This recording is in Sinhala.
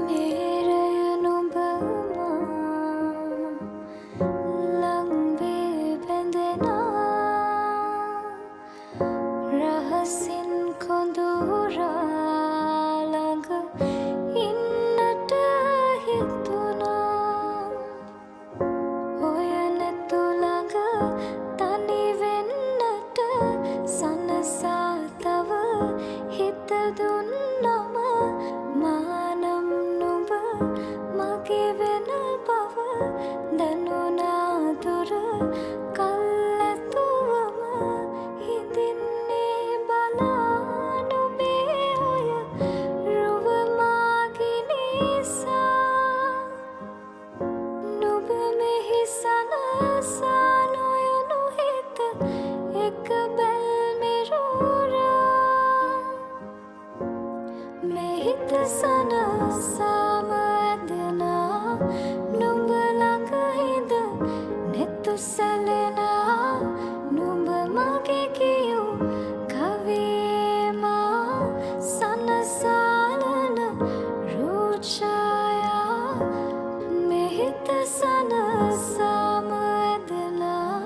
मेरे अनुभव लंबे बंधना रहसिन खुंदूरा लग इन्नट हितुना होयन तुलग तनि वेन्नट सनसा तव हित दुन्नम माනම් නුඹ මගේ වෙන බව දැනුණා දුර කල්ැතුවම හිඳින්නේ බලා නුඹේ ඔය රුව මාගේ නිසා නුඹ මෙහි සනසා නොයනු හිත එක බැල්මෙරුරා මෙහිත සනසාම ඇදෙනා නුඹ ළඟ හිඳ නෙතු සැලෙනා නුඹ මගේ කියූ කවියේ මා සනසාලන රූප ඡායා මෙහිත සනසාම ඇදෙනා